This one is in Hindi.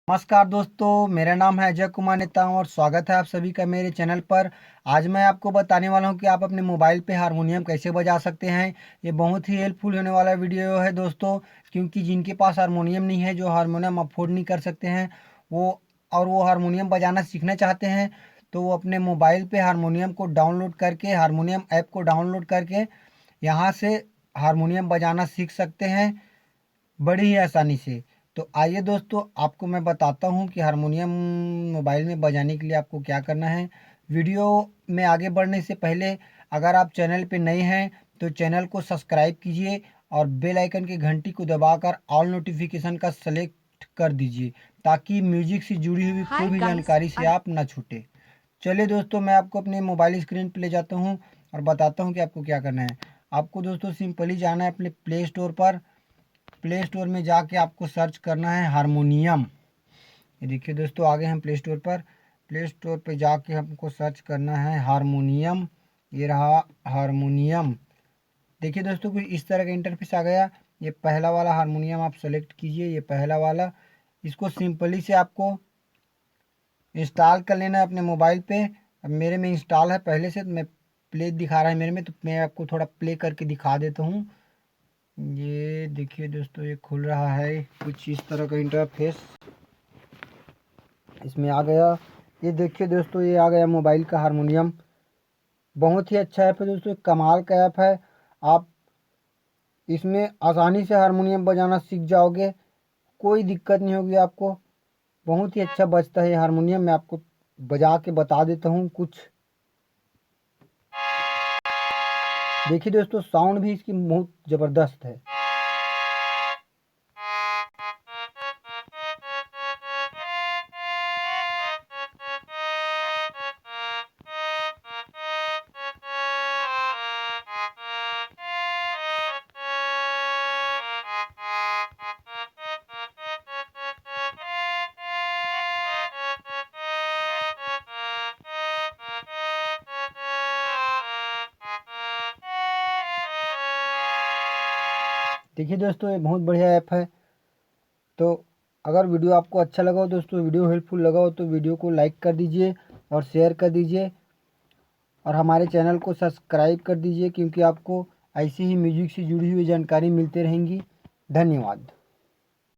नमस्कार दोस्तों, मेरा नाम है अजय कुमार नेताम और स्वागत है आप सभी का मेरे चैनल पर। आज मैं आपको बताने वाला हूं कि आप अपने मोबाइल पे हारमोनियम कैसे बजा सकते हैं। ये बहुत ही हेल्पफुल होने वाला वीडियो है दोस्तों, क्योंकि जिनके पास हारमोनियम नहीं है, जो हारमोनियम अफोर्ड नहीं कर सकते हैं वो हारमोनियम बजाना सीखना चाहते हैं, तो वो अपने मोबाइल पर हारमोनियम को डाउनलोड करके, हारमोनियम ऐप को डाउनलोड करके यहाँ से हारमोनियम बजाना सीख सकते हैं बड़ी ही आसानी से। तो आइए दोस्तों, आपको मैं बताता हूँ कि हारमोनियम मोबाइल में बजाने के लिए आपको क्या करना है। वीडियो में आगे बढ़ने से पहले अगर आप चैनल पे नए हैं तो चैनल को सब्सक्राइब कीजिए और बेल आइकन की घंटी को दबाकर ऑल नोटिफिकेशन का सेलेक्ट कर दीजिए, ताकि म्यूजिक से जुड़ी हुई कोई Hi भी guys, जानकारी से आप ना छूटे। चलिए दोस्तों, मैं आपको अपने मोबाइल स्क्रीन पे ले जाता हूँ और बताता हूँ कि आपको क्या करना है। आपको दोस्तों सिंपली जाना है अपने प्ले स्टोर पर। प्ले स्टोर में जाके आपको सर्च करना है हारमोनियम। ये देखिए दोस्तों, आगे हम प्ले स्टोर पर। प्ले स्टोर पे जाके हमको सर्च करना है हारमोनियम। ये रहा हारमोनियम। देखिए दोस्तों, कुछ इस तरह का इंटरफेस आ गया। ये पहला वाला हारमोनियम आप सेलेक्ट कीजिए, ये पहला वाला। इसको सिंपली से आपको इंस्टॉल कर लेना है अपने मोबाइल पे। अब मेरे में इंस्टॉल है पहले से, तो मैं प्ले दिखा रहा है मेरे में, तो मैं आपको थोड़ा प्ले करके दिखा देता हूँ। ये देखिए दोस्तों, ये खुल रहा है कुछ इस तरह का इंटरफेस इसमें आ गया। ये देखिए दोस्तों, ये आ गया मोबाइल का हारमोनियम। बहुत ही अच्छा ऐप है दोस्तों, कमाल का ऐप है। आप इसमें आसानी से हारमोनियम बजाना सीख जाओगे, कोई दिक्कत नहीं होगी आपको। बहुत ही अच्छा बजता है ये हारमोनियम। मैं आपको बजा के बता देता हूँ कुछ। देखिए दोस्तों, साउंड भी इसकी बहुत ज़बरदस्त है। देखिए दोस्तों, ये बहुत बढ़िया ऐप है। तो अगर वीडियो आपको अच्छा लगा हो दोस्तों, वीडियो हेल्पफुल लगा हो, तो वीडियो को लाइक कर दीजिए और शेयर कर दीजिए और हमारे चैनल को सब्सक्राइब कर दीजिए, क्योंकि आपको ऐसी ही म्यूजिक से जुड़ी हुई जानकारी मिलती रहेंगी। धन्यवाद।